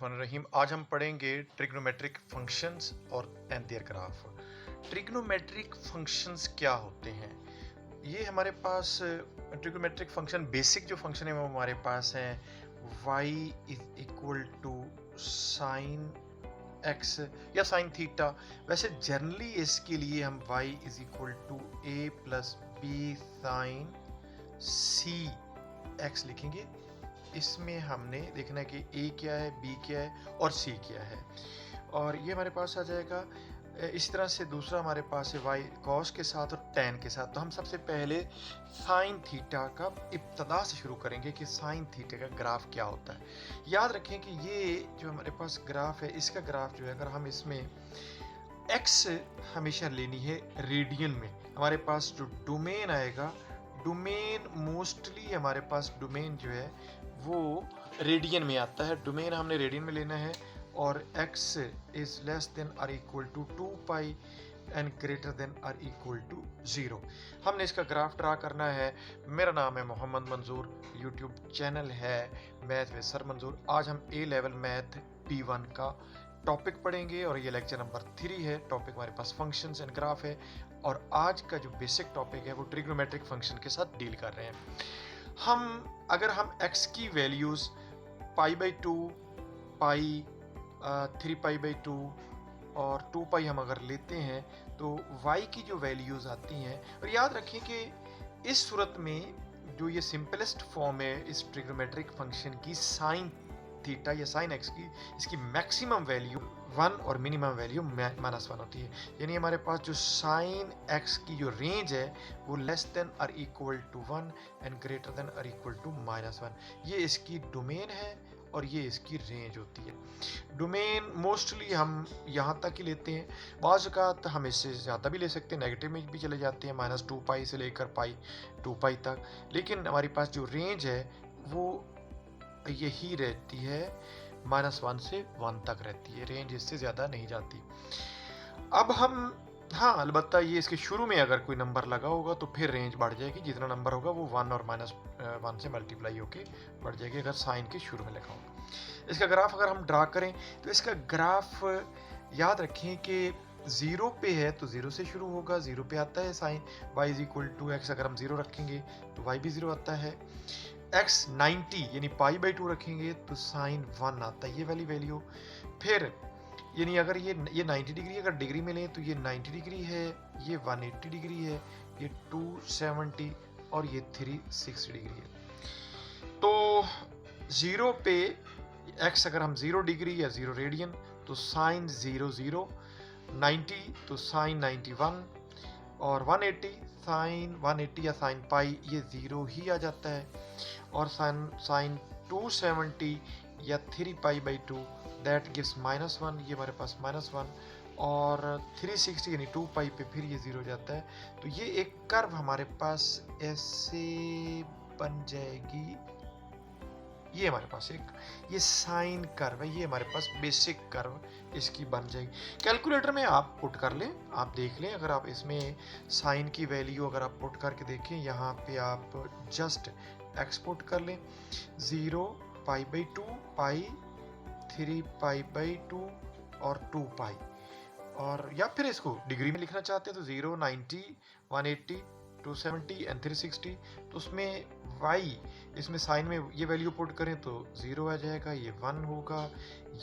रहीम। आज हम पढ़ेंगे ट्रिग्नोमेट्रिक फंक्शंस और and their graph. Trigonometric functions क्या होते हैं? ये हमारे पास ट्रिग्नोमेट्रिक फंक्शन, बेसिक जो फंक्शन है वो हमारे पास है y is equal to sine x या साइन थीटा। वैसे जनरली इसके लिए हम y is equal to a plus B sine C x लिखेंगे। इसमें हमने देखना है कि a क्या है, b क्या है और c क्या है, और ये हमारे पास आ जाएगा। इस तरह से दूसरा हमारे पास है y cos के साथ और tan के साथ। तो हम सबसे पहले साइन थीटा का इब्तदा से शुरू करेंगे कि साइन थीटा का ग्राफ क्या होता है। याद रखें कि ये जो हमारे पास ग्राफ है, इसका ग्राफ जो है, अगर हम इसमें x हमेशा लेनी है रेडियन में, हमारे पास जो डोमेन आएगा, डोमेन मोस्टली हमारे पास डोमेन जो है वो रेडियन में आता है। डोमेन हमने रेडियन में लेना है और x इज लेस देन और equal to 2 pi and greater than और इक्वल टू 0। हमने इसका ग्राफ ड्रा करना है। मेरा नाम है मोहम्मद मंजूर, यूट्यूब चैनल है मैथ विद सर मंजूर। आज हम ए लेवल मैथ P1 का टॉपिक पढ़ेंगे और ये लेक्चर नंबर 3 है। टॉपिक हमारे पास फंक्शंस एंड ग्राफ है और आज का जो बेसिक टॉपिक है वो ट्रिग्नोमेट्रिक फंक्शन के साथ डील कर रहे हैं। अगर हम x की वैल्यूज π/2, पाई, 3π/2 और 2π हम अगर लेते हैं तो y की जो वैल्यूज आती हैं, और याद रखें कि इस सूरत में जो ये सिंपलेस्ट फॉर्म है इस ट्रिग्नोमेट्रिक फंक्शन की, साइन थीटा या साइन x की, इसकी मैक्सिमम वैल्यू 1 और मिनिमम वैल्यू -1 होती है। यानी हमारे पास जो साइन x की जो रेंज है वो लेस देन और equal to 1 and greater than और इक्वल टू -1। ये इसकी डोमेन है और ये इसकी रेंज होती है। डोमेन मोस्टली हम यहाँ तक ही लेते हैं, बाज़ औक़ात हम इससे ज़्यादा भी ले सकते हैं, नेगेटिव में भी चले जाते हैं, -2π से लेकर पाई 2π तक। लेकिन हमारे पास जो रेंज है वो यही रहती है, -1 से 1 तक रहती है, रेंज इससे ज़्यादा नहीं जाती। अब हम अलबत्ता ये इसके शुरू में अगर कोई नंबर लगा होगा तो फिर रेंज बढ़ जाएगी, जितना नंबर होगा वो 1 और -1 से मल्टीप्लाई होके बढ़ जाएगी अगर साइन के शुरू में लगा होगा। इसका ग्राफ अगर हम ड्रा करें तो इसका ग्राफ याद रखें कि 0 पे है तो 0 से शुरू होगा, 0 पे आता है sine y is equal to x। अगर हम 0 रखेंगे तो y भी 0 आता है। x 90 यानी π/2 रखेंगे तो साइन 1 आता है, ये वाली वैल्यू। फिर यानी अगर ये 90 डिग्री अगर डिग्री में लें तो ये 90 डिग्री है, ये 180 डिग्री है, ये 270 और ये 360 डिग्री है। तो 0 पे x अगर हम 0 डिग्री या 0 रेडियन तो साइन 0 0, 90 तो साइन 91 और 180 साइन 180 या साइन पाई ये 0 ही आ जाता है। और साइन 270 या 3π/2 दैट गिव्स -1, ये हमारे पास -1, और 360 यानी 2π पे फिर ये 0 जाता है। तो ये एक कर्व हमारे पास ऐसे बन जाएगी। ये हमारे पास एक ये साइन कर्व है, ये हमारे पास बेसिक कर्व इसकी बन जाएगी। कैलकुलेटर में आप पुट कर लें, आप देख लें, अगर आप इसमें साइन की वैल्यू अगर आप पुट करके देखें, यहाँ पे आप जस्ट एक्सपोर्ट कर लें 0 π/2 पाई 3π/2 और 2π, और या फिर इसको डिग्री में लिखना चाहते हैं तो 0 90 180 270 एंड 360। तो उसमें y इसमें साइन में ये वैल्यू पुट करें तो 0 आ जाएगा, ये 1 होगा,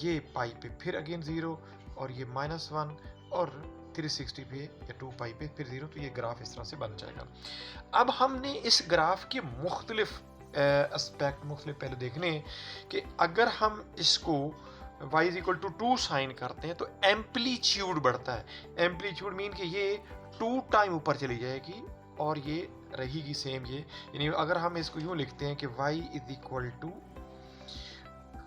ये पाई पे फिर अगेन 0 और ये -1 और 360 पे या 2π पे फिर 0। तो ये ग्राफ इस तरह से बन जाएगा। अब हमने इस ग्राफ के मुख्तलिफ एस्पेक्ट मुख्तलिफ पहले देखने कि अगर हम इसको y is equal to 2 sine करते हैं तो एम्पलीट्यूड बढ़ता है। एम्पलीट्यूड मीन कि ये 2 टाइम ऊपर चली जाएगी और ये रहेगी सेम ये। यानी अगर हम इसको यूँ लिखते हैं कि y is equal to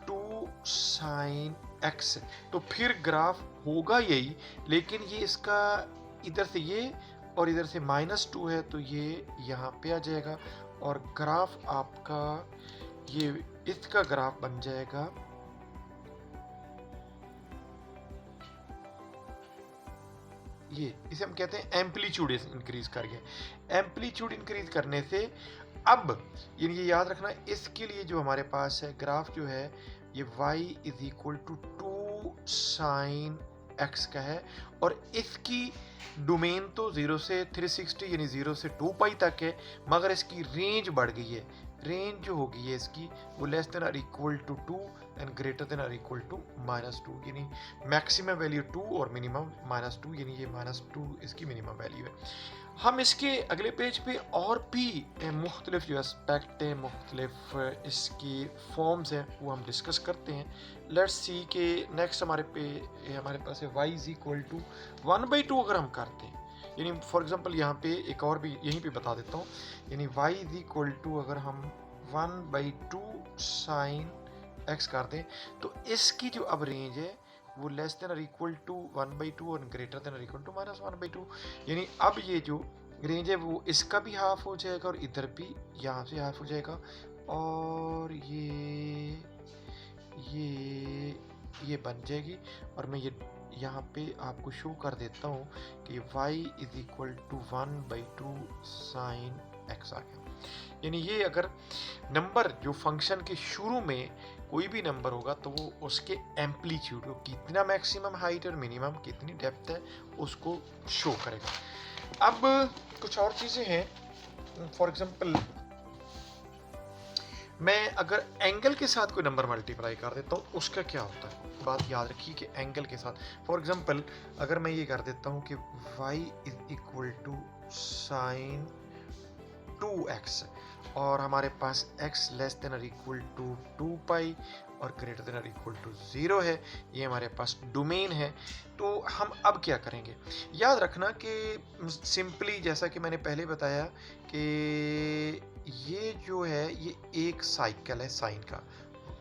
2 sine x, तो फिर ग्राफ होगा यही, लेकिन ये इसका इधर से ये और इधर से -2 है तो ये यहाँ पे आ जाएगा और ग्राफ आपका ये इसका ग्राफ बन जाएगा ये, इसे हम कहते हैं एम्पलीट्यूड इंक्रीज कर गया। एम्पलीट्यूड इंक्रीज करने से अब ये याद रखना, इसके लिए जो हमारे पास है ग्राफ जो है ये y is equal to 2 sine x का है, और इसकी डोमेन तो 0 से 360 यानी 0 से 2 पाई तक है, मगर इसकी रेंज बढ़ गई है। रेंज जो होगी है इसकी वो less than or equal to 2 and greater than or equal to -2, यानी मैक्सिमम वैल्यू 2 और मिनिमम -2, यानी ये -2 इसकी मिनिमम वैल्यू है। हम इसके अगले पेज पे और भी मुख्तलिफ जो एस्पेक्ट हैं, मुख्तलिफ इसकी फॉर्म्स हैं, वो हम डिस्कस करते हैं। लेट्स सी के नेक्स्ट हमारे पास है y इज इक्वल टू 1/2 अगर हम करते हैं, यानी फॉर एग्जांपल यहाँ पे एक और भी यहीं पे बता देता हूँ, यानी y इज इक्वल टू अगर हम 1/2 साइन x कर दें तो इसकी जो अब रेंज है वो लेस देन और इक्वल टू 1/2 और ग्रेटर देन और इक्वल टू -1/2, यानी अब ये जो रेंज है वो इसका भी हाफ हो जाएगा और इधर भी यहाँ से हाफ हो जाएगा, और ये बन जाएगी। और मैं ये यहाँ पे आपको शो कर देता हूँ कि y is equal to 1/2 sine x आ गया। यानी ये अगर नंबर जो फंक्शन के शुरू में कोई भी नंबर होगा तो वो उसके एम्पलीट्यूड को, कितना मैक्सिमम हाइट और मिनिमम कितनी डेप्थ है, उसको शो करेगा। अब कुछ और चीज़ें हैं, फॉर एग्जांपल मैं अगर एंगल के साथ कोई नंबर मल्टीप्लाई कर देता हूँ उसका क्या होता है, बात याद रखिए कि एंगल के साथ, फॉर एग्जांपल अगर मैं ये कर देता हूँ कि y is equal to sine 2x और हमारे पास x लेस देन और इक्वल टू 2 पाई और ग्रेटर देन और इक्वल टू 0 है, ये हमारे पास डोमेन है। तो हम अब क्या करेंगे, याद रखना कि सिंपली जैसा कि मैंने पहले बताया कि ये जो है ये एक साइकिल है साइन का,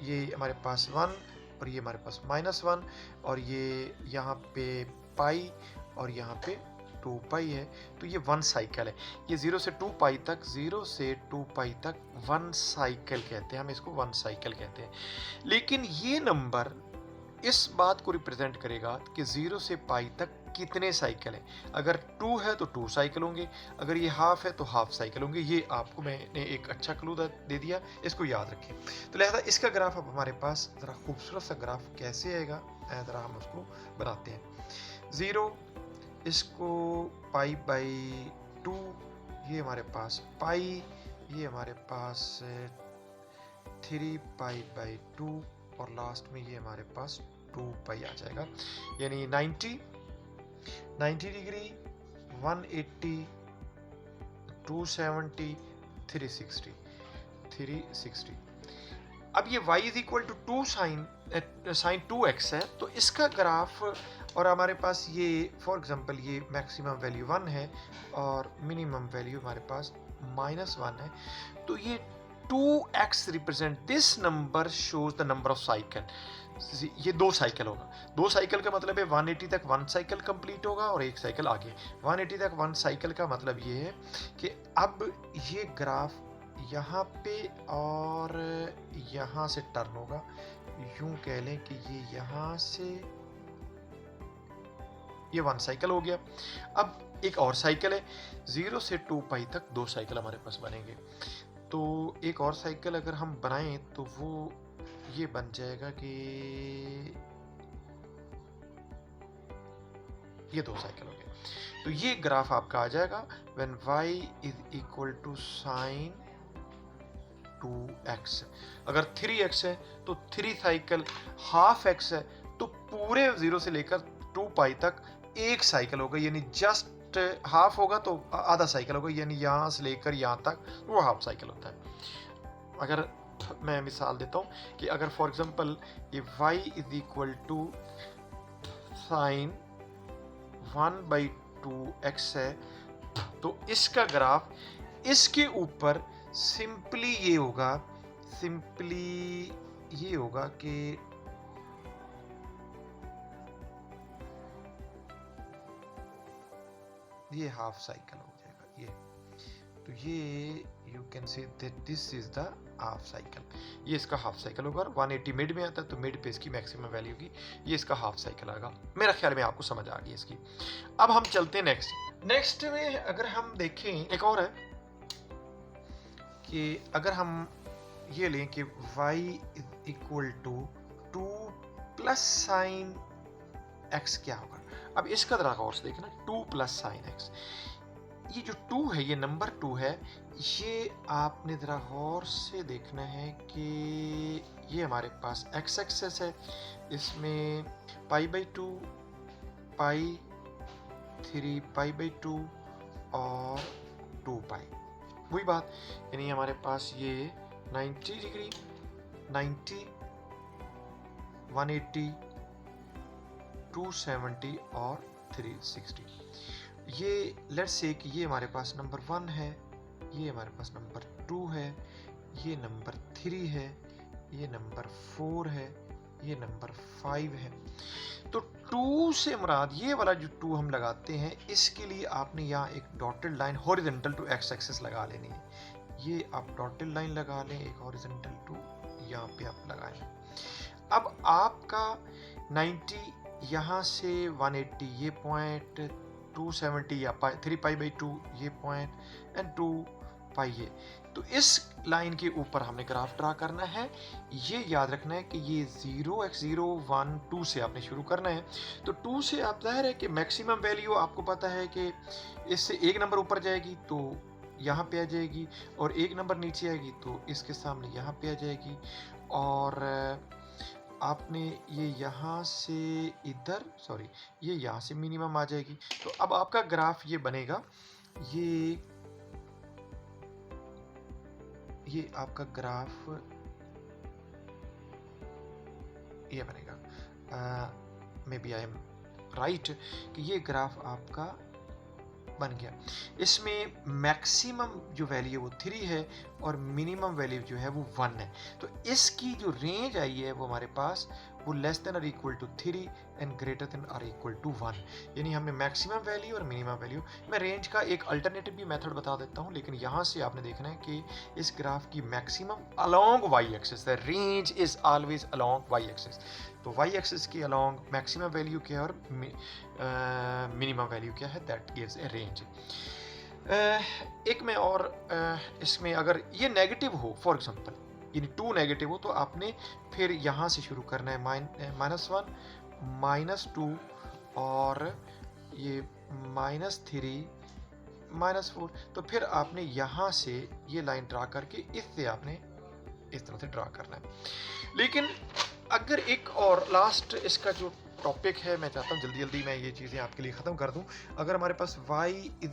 ये हमारे पास 1 और ये हमारे पास -1 और ये यहाँ पे पाई और यहाँ पे 2 पाई है, तो ये 1 साइकिल है। ये 0 से 2 पाई तक, 0 से 2 पाई तक 1 साइकिल कहते हैं, हम इसको 1 साइकिल कहते हैं। लेकिन ये नंबर इस बात को रिप्रेजेंट करेगा कि 0 से पाई तक कितने साइकिल हैं। अगर 2 है तो 2 साइकिल होंगे, अगर ये हाफ है तो हाफ साइकिल होंगे। ये आपको मैंने एक अच्छा क्लू दे दिया, इसको याद रखें। तो लिहाजा इसका ग्राफ अब हमारे पास ज़रा खूबसूरत सा ग्राफ कैसे आएगा, ज़रा हम उसको बनाते हैं। 0 इसको पाई बाई 2, ये हमारे पास पाई, ये हमारे पास 3 पाई बाई 2 और लास्ट में ये हमारे पास 2 पाई आ जाएगा, यानी 90 डिग्री, 180, 270, 360। अब ये y is equal to 2 sine 2x है, तो इसका ग्राफ, और हमारे पास ये फॉर एग्जांपल ये मैक्सिमम वैल्यू 1 है और मिनिमम वैल्यू हमारे पास -1 है, तो ये 2x represent this number shows the number of cycle. ये 2 साइकिल होगा, 2 साइकिल का मतलब है 180 तक 1 साइकिल कंप्लीट होगा और 1 साइकिल आगे। 180 तक 1 साइकिल का मतलब ये है कि अब ये ग्राफ यहाँ पे और यहाँ से टर्न होगा, यूं कह लें कि ये यहाँ से ये 1 साइकिल हो गया। अब एक और साइकिल है, 0 से 2 पाई तक 2 साइकिल हमारे पास बनेंगे। तो एक और साइकिल अगर हम बनाएं तो वो ये बन जाएगा कि ये 2 साइकिल हो गए। तो ये ग्राफ आपका आ जाएगा when y is equal to sine 2x। अगर 3x है तो 3 साइकिल, हाफ x है तो पूरे 0 से लेकर 2 पाई तक 1 साइकिल होगा, यानी जस्ट हाफ होगा तो आधा साइकिल होगा, यानी यहाँ से लेकर यहाँ तक वो हाफ साइकिल होता है। अगर मैं मिसाल देता हूँ कि अगर फॉर एग्जांपल ये y is equal to sine 1/2x है, तो इसका ग्राफ इसके ऊपर सिंपली ये होगा कि ये हाफ साइकिल हो जाएगा ये, तो ये you can say that this is the half cycle, ये इसका हाफ साइकिल होगा। 180 मिड में आता है तो मिड पे इसकी मैक्सिमम वैल्यू की, ये इसका हाफ साइकिल आएगा। मेरा ख्याल में आपको समझ आ गई इसकी। अब हम चलते हैं नेक्स्ट में अगर हम देखें, एक और है कि अगर हम ये लें कि y is equal to 2 plus sine x क्या होगा। अब इसका जरा गौर से देखना, 2 प्लस साइन x, ये जो 2 है, ये नंबर 2 है, ये आपने जरा गौर से देखना है कि ये हमारे पास x एक्सेस है, इसमें π/2, पाई 3 π/2 और 2 पाई, वही बात, यानी हमारे पास ये 90 डिग्री, 90, 180, 270 और 360। ये लेट्स से कि ये हमारे पास नंबर 1 है, ये हमारे पास नंबर 2 है, ये नंबर 3 है, ये नंबर 4 है, ये नंबर 5 है। तो 2 से मुराद ये वाला जो 2 हम लगाते हैं, इसके लिए आपने यहाँ एक dotted line horizontal to X axis लगा लेनी है। ये आप डॉटेड लाइन लगा लें, एक हॉरिजॉन्टल टू यहाँ पे आप लगाएं। अब आपका 90 यहाँ से 180, ये पॉइंट 270 या 3 π/2 ये पॉइंट एंड 2 पाई ये, तो इस लाइन के ऊपर हमने ग्राफ ड्रा करना है। ये याद रखना है कि ये 0 x 0 1 2 से आपने शुरू करना है। तो 2 से आप जाहिर है कि मैक्सिमम वैल्यू आपको पता है कि इससे एक नंबर ऊपर जाएगी तो यहाँ पे आ जाएगी, और एक नंबर नीचे आएगी तो इसके सामने यहाँ पे आ जाएगी, और आपने ये यहाँ से इधर, सॉरी, ये यहाँ से मिनिमम आ जाएगी। तो अब आपका ग्राफ ये बनेगा, ये आपका ग्राफ ये बनेगा, maybe I am right, कि ये ग्राफ आपका बन गया। इसमें मैक्सिमम जो वैल्यू वो 3 है और मिनिमम वैल्यू जो है वो 1 है। तो इसकी जो रेंज आई है वो हमारे पास वो लेस देन और equal to 3 and greater than और इक्वल टू 1, यानी हमने मैक्सिमम वैल्यू और मिनिमम वैल्यू। मैं रेंज का एक अल्टरनेटिव भी मेथड बता देता हूँ, लेकिन यहाँ से आपने देखना है कि इस ग्राफ की मैक्सिमम अलोंग वाई एक्सिस है, range is always along Y axis. तो वाई एक्सिस की अलोंग मैक्सिमम वैल्यू क्या है और मिनिमम वैल्यू क्या है, दैट गिव्स ए रेंज। एक में और इसमें अगर ये नेगेटिव हो, फॉर एग्जांपल यानी 2 नेगेटिव हो, तो आपने फिर यहाँ से शुरू करना है, -1, -2 और ये -3, -4। तो फिर आपने यहाँ से ये लाइन ड्रा करके इससे आपने इस तरह से ड्रा करना है। लेकिन अगर एक और लास्ट इसका जो टॉपिक है, मैं चाहता हूँ जल्दी जल्दी मैं ये चीज़ें आपके लिए ख़त्म कर दूँ। अगर हमारे पास y =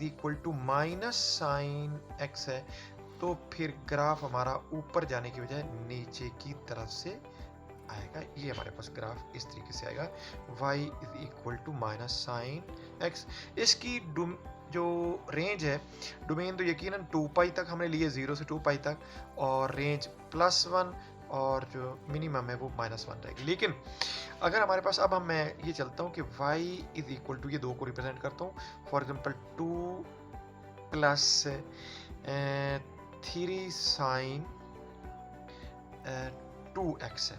-sin x है, तो फिर ग्राफ हमारा ऊपर जाने की बजाय नीचे की तरफ से आएगा। ये हमारे पास ग्राफ इस तरीके से आएगा, y = -sin x। इसकी जो रेंज है, डोमेन तो यकीनन 2 पाई तक हमने लिए, 0 से 2 पाई तक, और रेंज +1 और जो मिनिमम है वो -1 रहेगी। लेकिन अगर हमारे पास, अब मैं ये चलता हूँ कि y = ये 2 को रिप्रेजेंट करता हूँ, फॉर एग्जांपल 2 + 3 sin 2x है।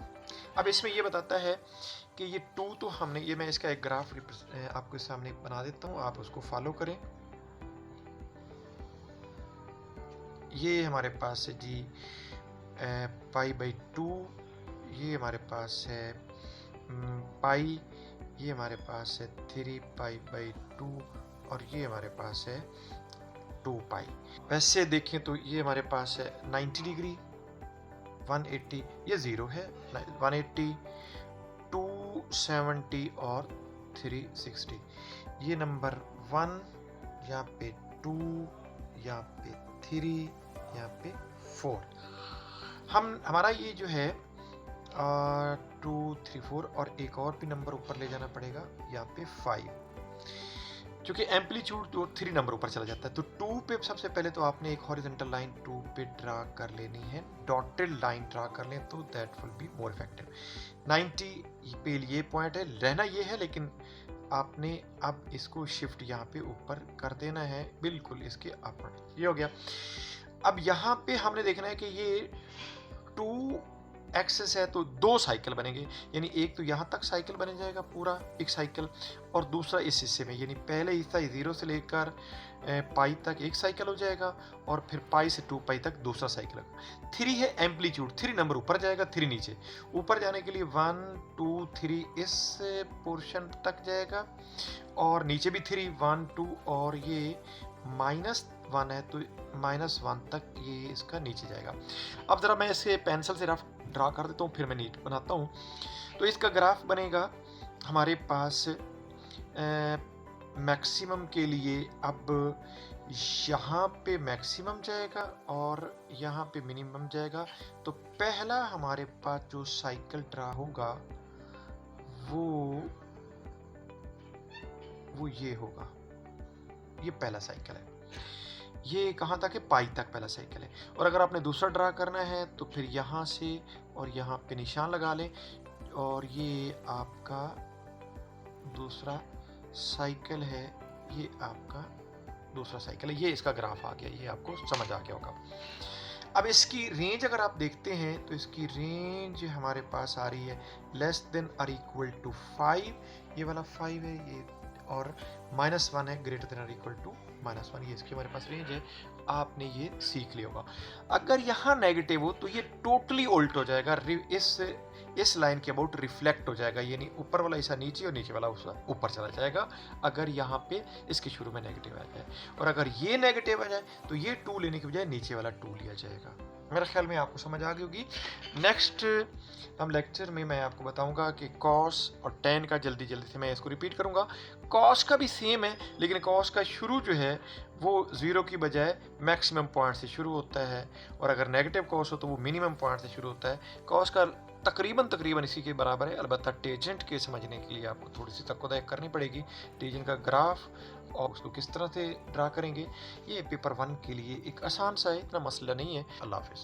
अब इसमें ये बताता है कि ये 2 तो हमने, ये मैं इसका एक ग्राफ आपके सामने बना देता हूँ, आप उसको फॉलो करें। ये हमारे पास है जी π/2, ये हमारे पास है पाई, ये हमारे पास है 3 π/2 और ये हमारे पास है 2 पाई। वैसे देखें तो ये हमारे पास है 90 डिग्री, 180, ये 0 है, 180, 270 और 360। ये नंबर 1, यहाँ पे 2, यहाँ पे 3, यहाँ पे 4। हमारा ये जो है 2 3 4 और एक और भी नंबर ऊपर ले जाना पड़ेगा, यहाँ पे 5, क्योंकि एम्पलीट्यूड तो 3 नंबर ऊपर चला जाता है। तो 2 पे सबसे पहले तो आपने एक हॉरिजॉन्टल लाइन 2 पे ड्रा कर लेनी है, डॉटेड लाइन ड्रा कर लें तो that will be more effective. 90 पे ये पॉइंट है, रहना ये है, लेकिन आपने अब इसको शिफ्ट यहाँ पे ऊपर कर देना है, बिल्कुल इसके अपर। ये हो गया। अब यहाँ पे हमने देखना है कि ये 2 एक्सिस है तो 2 साइकिल बनेंगे, यानी एक तो यहाँ तक साइकिल बन जाएगा पूरा एक साइकिल, और दूसरा इस हिस्से में, यानी पहले हिस्सा 0 से लेकर पाई तक एक साइकिल हो जाएगा, और फिर पाई से 2 पाई तक दूसरा साइकिल होगा। 3 है एम्पलीट्यूड, 3 नंबर ऊपर जाएगा, 3 नीचे। ऊपर जाने के लिए 1 2 3 इस पोर्शन तक जाएगा, और नीचे भी 3 1 2, और ये -1 है तो -1 तक ये इसका नीचे जाएगा। अब ज़रा मैं इसे पेंसिल से रफ ड्रा कर देता हूँ, फिर मैं नीट बनाता हूँ। तो इसका ग्राफ बनेगा हमारे पास मैक्सिमम के लिए, अब यहाँ पे मैक्सिमम जाएगा और यहाँ पे मिनिमम जाएगा। तो पहला हमारे पास जो साइकिल ड्रा होगा वो ये होगा, ये पहला साइकिल है। ये कहाँ तक है? पाई तक पहला साइकिल है। और अगर आपने दूसरा ड्रा करना है तो फिर यहाँ से और यहाँ पे निशान लगा लें, और ये आपका दूसरा साइकिल है, ये आपका दूसरा साइकिल है। ये इसका ग्राफ आ गया, ये आपको समझ आ गया होगा। अब इसकी रेंज अगर आप देखते हैं तो इसकी रेंज हमारे पास आ रही है << 5, ये वाला 5 है ये, और -1 है << -1, ये इसकी हमारे पास रेंज है। आपने ये सीख लिया होगा। अगर यहाँ नेगेटिव हो तो ये टोटली उल्ट हो जाएगा, इस लाइन के अबाउट रिफ्लेक्ट हो जाएगा, यानी ऊपर वाला हिस्सा नीचे और नीचे वाला हिस्सा ऊपर चला जाएगा, अगर यहाँ पे इसके शुरू में नेगेटिव आ जाए। और अगर ये नेगेटिव आ जाए तो ये 2 लेने की बजाय नीचे वाला 2 लिया जाएगा। मेरे ख्याल में आपको समझ आ गई होगी। नेक्स्ट हम लेक्चर में मैं आपको बताऊंगा कि कॉस और टेन का, जल्दी से मैं इसको रिपीट करूंगा। कॉस का भी सेम है, लेकिन कॉस का शुरू जो है वो 0 की बजाय मैक्सिमम पॉइंट से शुरू होता है, और अगर नेगेटिव कॉस हो तो वो मिनिमम पॉइंट से शुरू होता है। कॉस का तकरीबन इसी के बराबर है, अलबत्ता टेंजेंट के समझने के लिए आपको थोड़ी सी तक्कोदाय करनी पड़ेगी। टेंजेंट का ग्राफ और उसको किस तरह से ड्रा करेंगे, ये पेपर 1 के लिए एक आसान सा है, इतना मसला नहीं है। अल्लाह हाफिज़।